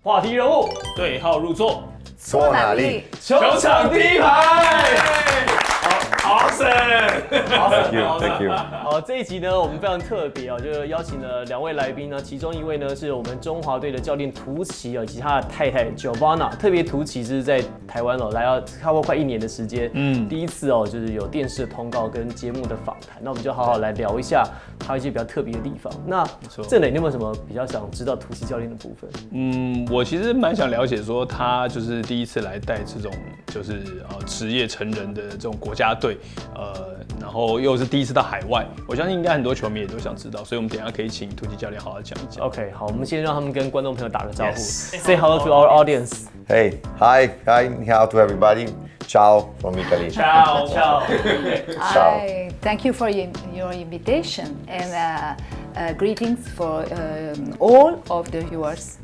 话题人物，对号入座，坐哪里？球场第一排。Thank you. 好，这一集呢，我们非常特别哦，就是邀请了2位来宾呢，其中一位呢是我们中华队的教练图奇以及他的太太 GIOVANNA。特别图奇是在台湾来到差不多快1年的时间，第一次就是有电视的通告跟节目的访谈，那我们就好好来聊一下他一些比较特别的地方。那郑磊，你有没有什么比较想知道图奇教练的部分？我其实蛮想了解说，他就是第一次来带这种就是职业成人的这种国家队。然后又是第一次到海外，我相信应该很多球迷也都想知道，所以我们等一下可以请图奇教练好好讲一讲。OK， 好，我们先让他们跟观众朋友打个招呼。Say hello to our audience. Hey, hi, ni hao to everybody. Ciao from Italy. Ciao. Hi, thank you for your invitation and greetings for all of the viewers.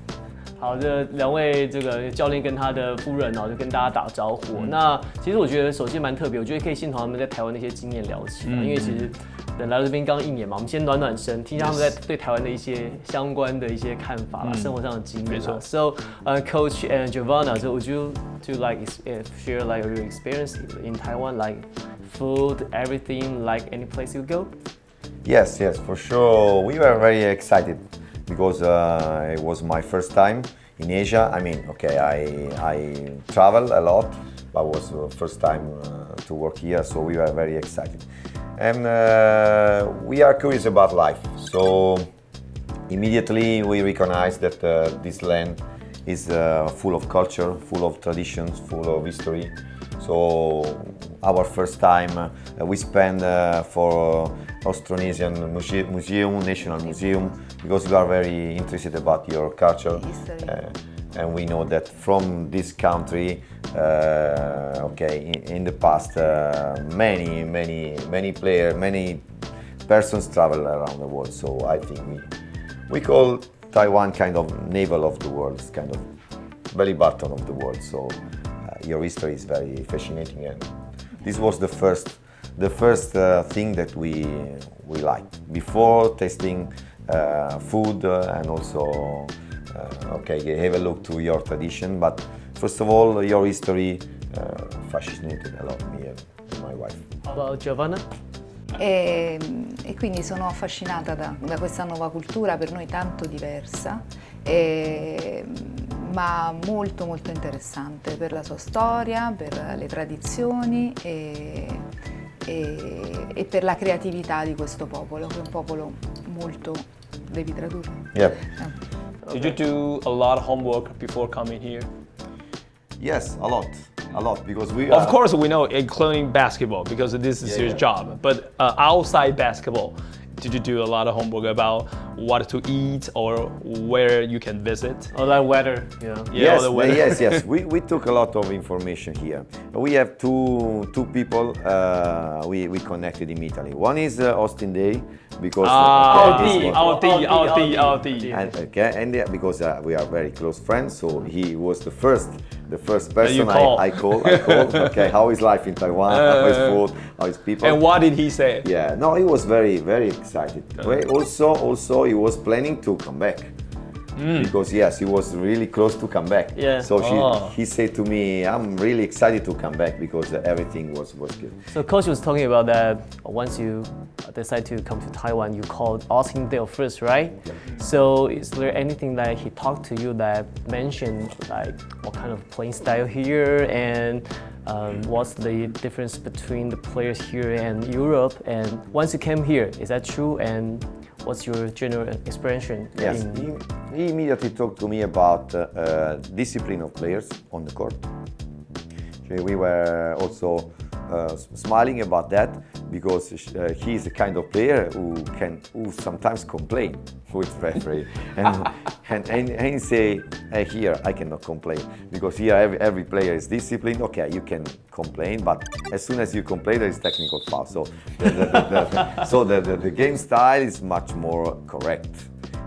好，这2位这个教练跟他的夫人就跟大家打招呼。那其实我觉得首先蛮特别，我觉得可以先从他们在台湾的一些经验聊起，因为其实来到这边刚1年嘛，我们先暖暖身，听一下他们在对台湾的一些相关的一些看法啦，生活上的经验。没错。So, Coach and GIOVANNA, so would you to share like your experience in Taiwan, like food, everything, like any place you go? Yes, for sure. We were very excited. Because it was my first time in Asia. I mean, okay, I travel a lot, but it was the first time to work here, so we were very excited. And we are curious about life, so immediately we recognized that this land is full of culture, full of traditions, full of history. So our first time we spent for Austronesian Museum, National Museum, because we are very interested about your culture, and we know that from this country, in the past, many players, many persons travel around the world. So I think we call Taiwan kind of navel of the world, it's kind of belly button of the world. So your history is very fascinating, and this was the first thing that we liked before tasting food and also have a look to your tradition. But first of all, your history fascinated a lot me and my wife. How about GIOVANNA? E quindi sono affascinata da questa nuova cultura per noi tanto diversa, ma molto interessante per la sua storia, per le tradizioni e per la creatività di questo popolo, che è un popolo molto... Devi tradurre? Yeah. Did you do a lot of homework before coming here? Yes, a lot, because we. Of course, we know, including basketball, because this is your job. But outside basketball, did you do a lot of homework about what to eat or where you can visit? Or like weather, Yes, the weather. Yes. We took a lot of information here. We have two people we connected in Italy. One is Austin Day, because and because we are very close friends, so he was the first person I called. Okay, how is life in Taiwan? How is food? How is people? And what did he say? Yeah, no, he was very excited. Also, he was planning to come back. Because yes, he was really close to come back. Yeah. So he said to me, I'm really excited to come back because everything was good. So Coach was talking about that once you decide to come to Taiwan, you called Austin Dale first, right? Yeah. So is there anything that he talked to you that mentioned like what kind of playing style here and what's the difference between the players here and Europe? And once you came here, is that true? And what's your general expression? Yes, he immediately talked to me about discipline of players on the court. We were also smiling about that because he's the kind of player who sometimes complain with referee and he say, hey, here I cannot complain because here every player is disciplined. Okay, you can complain, but as soon as you complain, there is technical foul. So the game style is much more correct,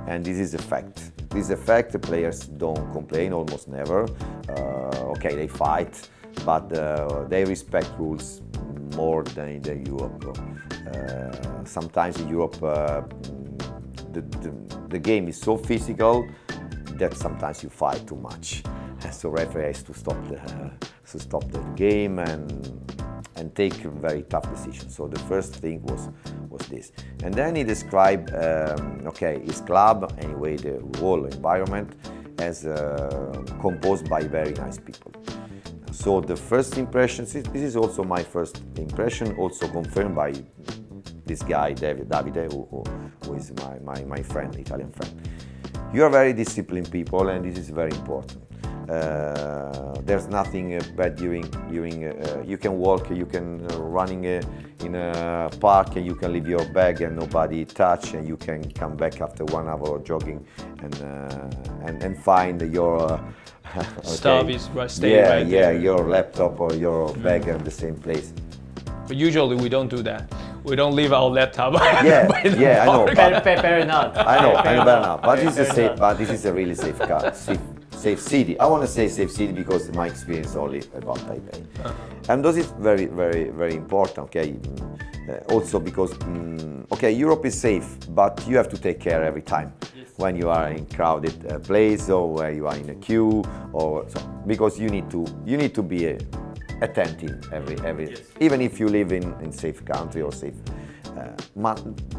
and this is a fact. This is a fact. The players don't complain almost never. Okay, they fight, but they respect rules more than in Europe. Sometimes in Europe, the game is so physical that sometimes you fight too much, and so referee has to stop the game and take very tough decisions. So the first thing was this, and then he described his club, anyway, the whole environment as composed by very nice people. So the first impression, this is also my first impression, also confirmed by this guy Davide, who is my friend, Italian friend. You are very disciplined people, and this is very important. There's nothing bad during you can walk, you can running in a park, and you can leave your bag and nobody touch, and you can come back after 1 hour of jogging and find your stuff is staying right there. Your laptop or your bag in the same place. But usually we don't do that. We don't leave our laptop. I know. Fair enough. I know, fair enough. But this is a really safe car. Safe city. I want to say safe city because my experience is only about Taipei. And this is very, very, very important, okay? Also because, Europe is safe, but you have to take care every time. Yes. When you are in crowded place or where you are in a queue, or so, because you need to be attentive every yes. Even if you live in safe country or safe.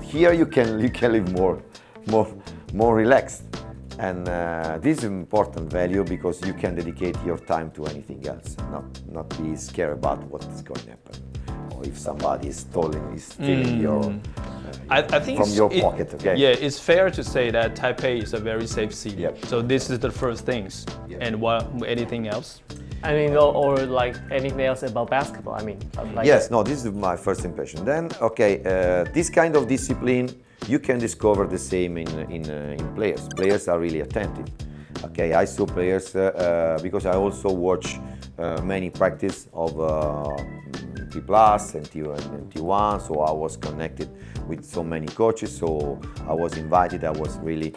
Here you can live more relaxed. And this is an important value because you can dedicate your time to anything else, not be scared about what is going to happen, or if somebody is stealing your I think from your pocket. Okay. Yeah, it's fair to say that Taipei is a very safe city. Yep. So this is the first things. Yep. And anything else? I mean, or like anything else about basketball. I mean, yes, no, this is my first impression. Then, this kind of discipline. You can discover the same in players. Players are really attentive. Okay, I saw players because I also watch many practice of T+ and T1, so I was connected with so many coaches. So I was invited. I was really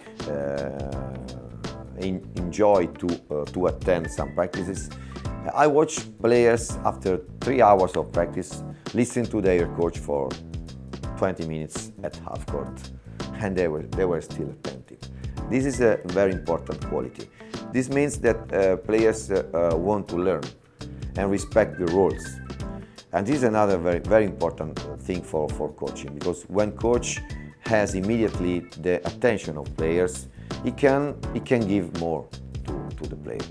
enjoyed to attend some practices. I watch players after 3 hours of practice listen to their coach for 20 minutes at half court, and they were still attentive. This is a very important quality. This means that players want to learn and respect the rules. And this is another very, very important thing for coaching, because when coach has immediately the attention of players, he can give more to the player.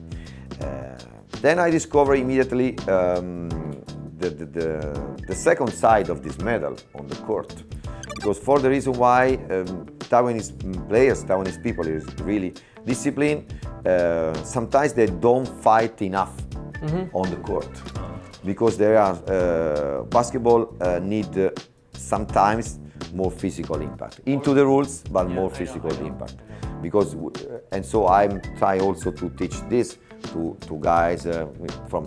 Then I discover immediately the second side of this medal on the court, because for the reason why Taiwanese people is really disciplined. Sometimes they don't fight enough on the court, because there are basketball need sometimes more physical impact into the rules, but more physical impact. Because and so I'm trying also to teach this to guys from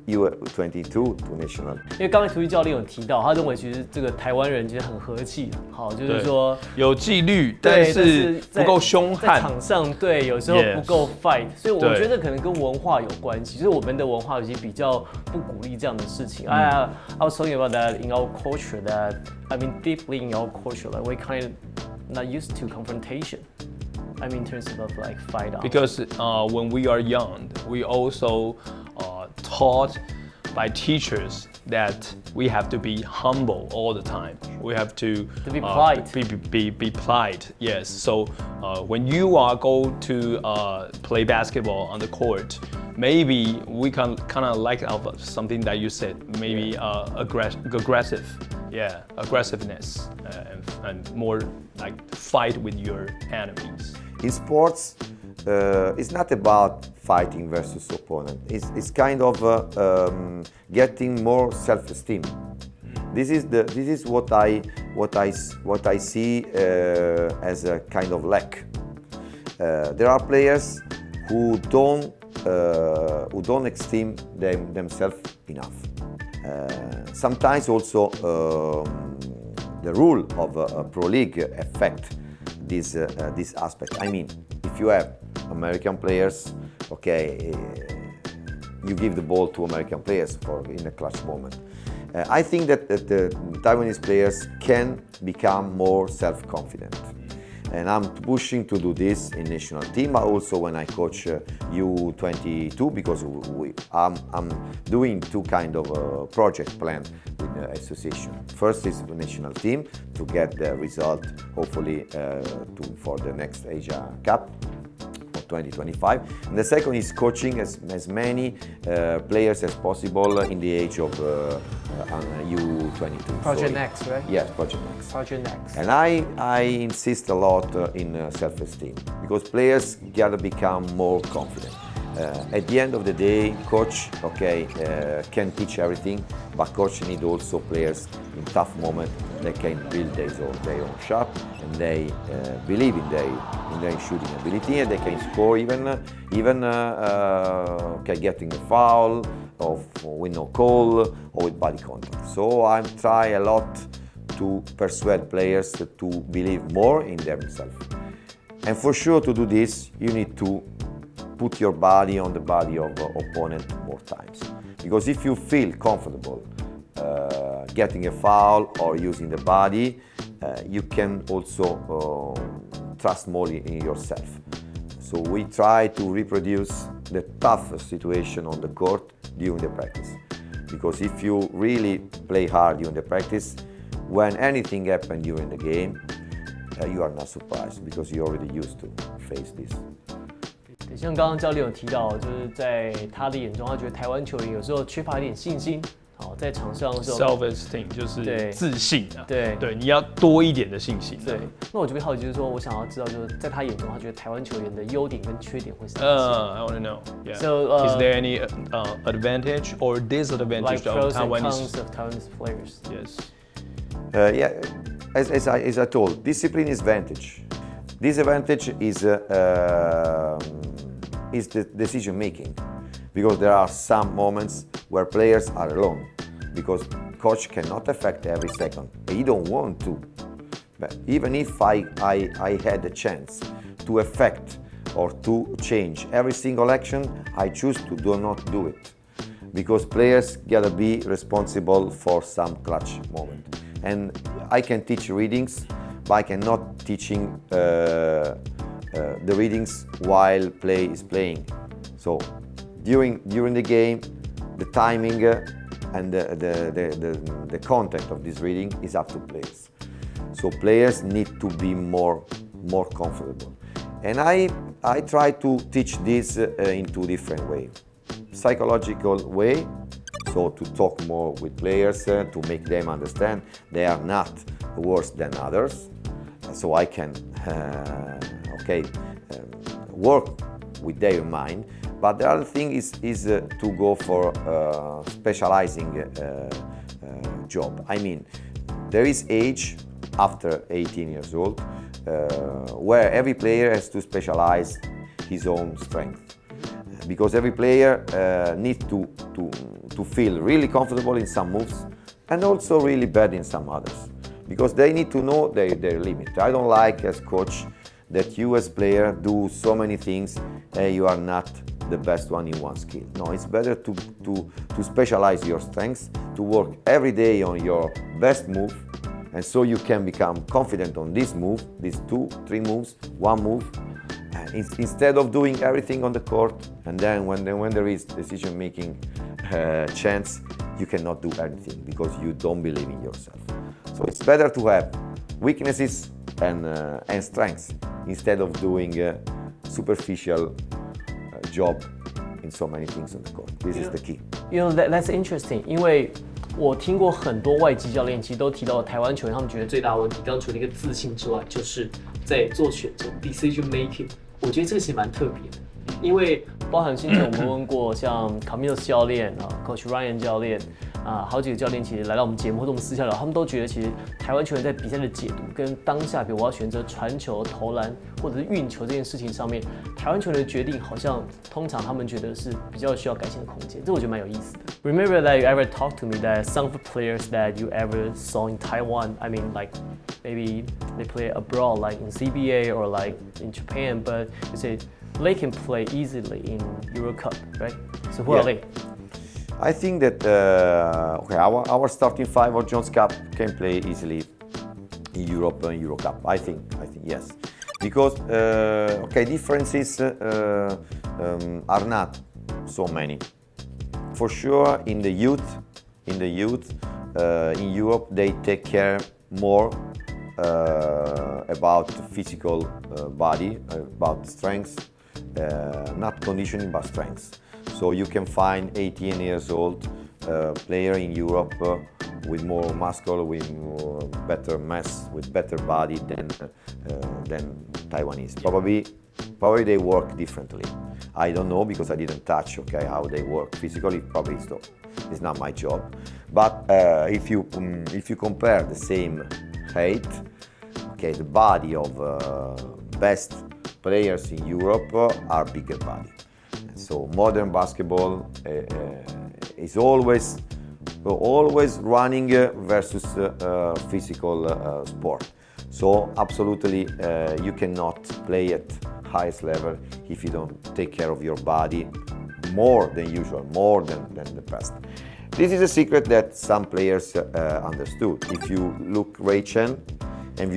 U22 to national。因为刚才图奇教练有提到，他认为其实这个台湾人其实很和气，好，就是说有纪律，但是不够凶悍。在场上对，有时候不够 fight， 所以我觉得可能跟文化有关系，就是我们的文化有些比较不鼓励这样的事情。I was talking about that in our culture, that I mean deeply in our culture, like we kind of not used to confrontation. I mean in terms of like fight out. Because when we are young, we also taught by teachers that we have to be humble all the time. We have to be polite. Be polite. Yes. So when you are go to play basketball on the court, maybe we can kind of like something that you said. Maybe aggressive. Yeah, aggressiveness and more like fight with your enemies. In sports, it's not about fighting versus opponent. It's kind of getting more self-esteem. This is what I see as a kind of lack. There are players who don't esteem themselves enough. Sometimes also the rule of a pro league affect this aspect. I mean, if you have American players, you give the ball to American players in a clutch moment. I think that the Taiwanese players can become more self-confident. And I'm pushing to do this in national team, but also when I coach U22, because I'm doing two kind of project plan with the association. First is the national team to get the result, hopefully for the next Asia Cup. 2025. And the second is coaching as many players as possible in the age of U22. Project Next, right? Yes, Project Next. Project Next. And I insist a lot in self-esteem because players gotta become more confident. At the end of the day, coach, can teach everything, but coach need also players in tough moment that can build their own shot and they believe in their shooting ability and they can score even getting a foul or with no call or with body contact. So I try a lot to persuade players to believe more in themselves. And for sure to do this, you need to put your body on the body of opponent more times. Because if you feel comfortable getting a foul or using the body, you can also trust more in yourself. So we try to reproduce the toughest situation on the court during the practice. Because if you really play hard during the practice, when anything happens during the game, you are not surprised because you're already used to face this. 像刚刚教练有提到，就是在他的眼中，他觉得台湾球员有时候缺乏一点信心。好，在场上的时候 ，self-esteem 就是自信啊。对，你要多一点的信心。对，那我这边好奇就是说，我想要知道，就是在他眼中，他觉得台湾球员的优点跟缺点会是哪些 I want to know. Yeah. So, is there any advantage or disadvantage like pros and Taiwanese? cons of Taiwanese players? Yes. As I told, discipline is advantage. Disadvantage is the decision making, because there are some moments where players are alone, because coach cannot affect every second. He don't want to. But even if I had the chance to affect or to change every single action, I choose to do not do it, because players gotta be responsible for some clutch moment. And I can teach readings, but I cannot teaching the readings while play is playing. So during the game, the timing and the content of this reading is up to players. So players need to be more comfortable. And I try to teach this in two different ways. Psychological way, so to talk more with players, to make them understand they are not worse than others. So I can work with their mind. But the other thing is to go for specializing job. I mean, there is age after 18 years old where every player has to specialize his own strength, because every player needs to feel really comfortable in some moves and also really bad in some others, because they need to know their limit. I don't like as coach that you as player do so many things and you are not the best one in one skill. No, it's better to specialize your strengths, to work every day on your best move, and so you can become confident on this move, these 2-3 moves, one move, instead of doing everything on the court, and then when there is decision-making chance, you cannot do anything because you don't believe in yourself. So it's better to have weaknesses and strengths instead of doing a superficial job in so many things on the court. This is the key. You know, that's interesting. 因为我听过很多外籍教练，其实都提到台湾球员，他们觉得最大的问题，刚刚除了一个自信之外，就是在做选择 decision making。我觉得这个其实蛮特别的，因为包含先前我们问过像 Camilo 教练啊 ，Coach Ryan 教练啊，好几个教练其实来到我们节目或者我们私下聊，他们都觉得其实台湾球员在比赛的解读跟当下，比如我要选择传球、投篮或者是运球这件事情上面，台湾球员的决定好像通常他们觉得是比较需要改进的空间，这我觉得蛮有意思的。Remember that you ever talked to me that some of the players that you ever saw in Taiwan, I mean like maybe they play abroad like in CBA or like in Japan, but you say they can play easily in Euro Cup, right? So who are they? I think that our starting five of Jones Cup can play easily in Europe and Euro Cup. I think yes. because differences are not so many. For sure, in youth, in Europe, they take care more about physical body, about strength, not conditioning but strength. So you can find 18 years old player in Europe with more muscle, with more better mass, with better body than Taiwanese. Probably they work differently. I don't know because I didn't touch how they work physically. Probably it's not my job. But if you compare the same height, the body of best players in Europe are bigger body. So modern basketball is always running versus physical sport. So absolutely you cannot play at highest level if you don't take care of your body more than usual, more than the past. This is a secret that some players understood. If you look Ray Chen, and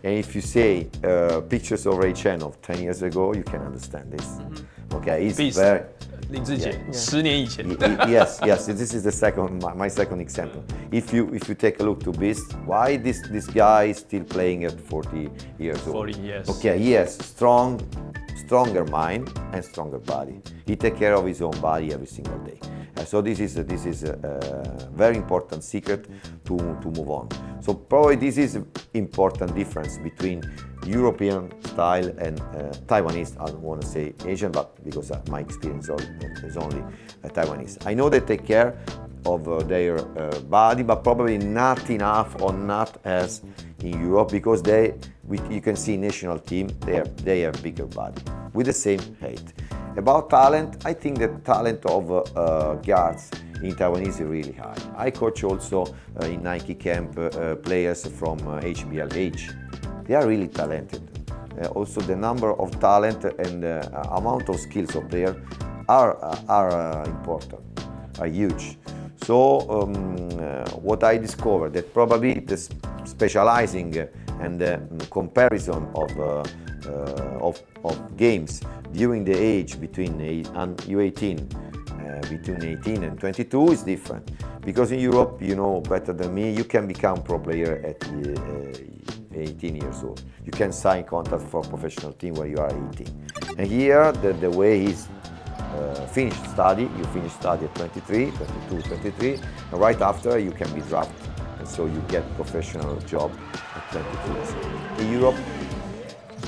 if you say pictures of Ray Chen of 10 years ago, you can understand this. Okay, he's very. 林志杰，10年以前。Yes. This is my second example. If you take a look to Beast, why this guy is still playing at 40 years old? 40 years. Okay, he has stronger mind and stronger body. He takes care of his own body every single day. So this is a very important secret to move on. So probably this is important difference between European style and Taiwanese. I don't want to say Asian, but because my experience is only Taiwanese. I know they take care of their body, but probably not enough or not as in Europe, because you can see national team, they have bigger body with the same height. About talent, I think the talent of guards in Taiwan is really high. I coach also in Nike camp players from HBLH. They are really talented. Also the number of talent and amount of skills of players are important, are huge. So what I discovered that probably the specializing and the comparison of games during the age between U18 between 18 and 22 is different, because in Europe, you know better than me, you can become pro player at 18 years old. You can sign contract for a professional team when you are 18. And here the way is finish study. You finish study at 23, 22, 23, and right after you can be drafted, and so you get professional job at 23 years old. In Europe,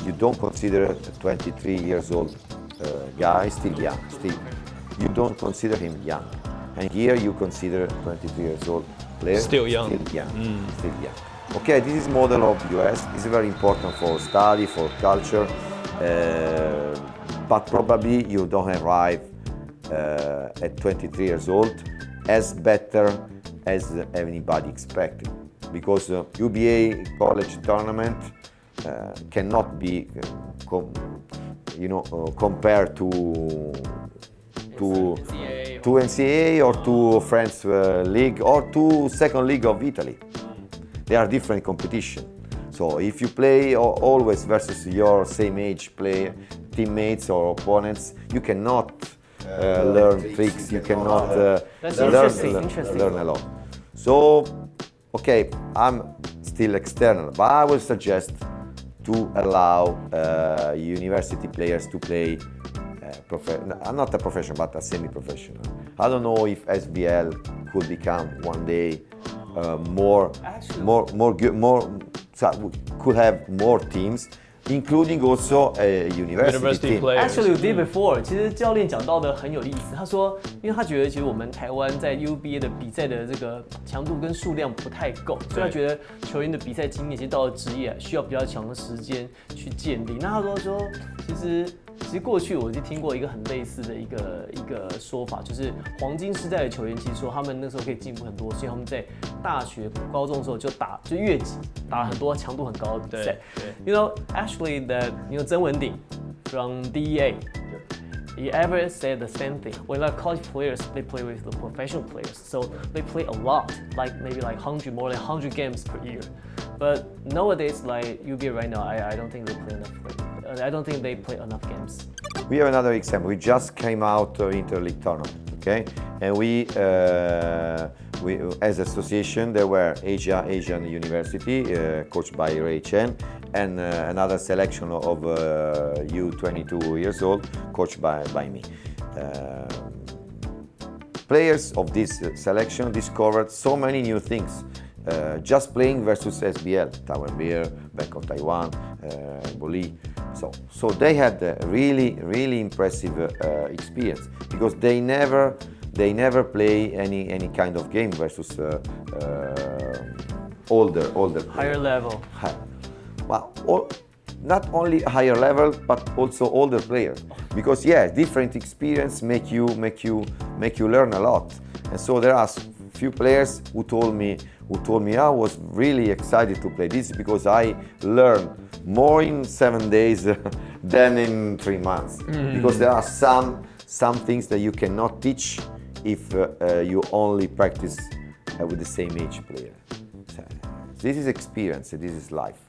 you don't consider a 23 years old guy still young. You don't consider him young, and here you consider 23 years old player still young. Still young. Okay, this is model of US. It's very important for study, for culture, but probably you don't arrive at 23 years old as better as anybody expected, because UBA college tournament cannot be compared to NCAA or to French league or to second league of Italy. They are different competition. So if you play always versus your same age player, teammates or opponents, you cannot learn tricks. You cannot learn a lot. So, okay, I'm still external, but I will suggest to allow university players to play not a professional, but a semi-professional. I don't know if SBL could become one day could have more teams, including also a university team. players. Actually, the day before， 其实教练讲到的很有意思。他说，因为他觉得其实我们台湾在 UBA 的比赛的这个强度跟数量不太够，所以他觉得球员的比赛经验其实到了职业需要比较长的时间去建立。那他说，其实过去我就听过一个很类似的一个说法，就是黄金时代的球员，其实说他们那时候可以进步很多，所以他们在大学、高中的时候就越级打很多强度很高的比赛。You know, actually that曾文鼎 from DEA. He ever said the same thing. When like college players, they play with the professional players, so they play a lot, like maybe like more than 100 games per year. But nowadays, like UBA right now, I don't think they play enough. I don't think they play enough games. We have another example. We just came out of Interleague tournament, okay? And we as association, there were Asian University, coached by Ray Chen, and another selection of U22 years old, coached by me. Players of this selection discovered so many new things. Just playing versus SBL, Taiwan Bear, back of Taiwan, Boli. So they had a really impressive experience because they never play any kind of game versus older Higher level. Well, not only higher level but also older players, because different experience make you learn a lot. And so there are few players who told me I was really excited to play this because I learned more in 7 days than in 3 months. Because there are some things that you cannot teach if you only practice with the same age player. So, this is experience, this is life.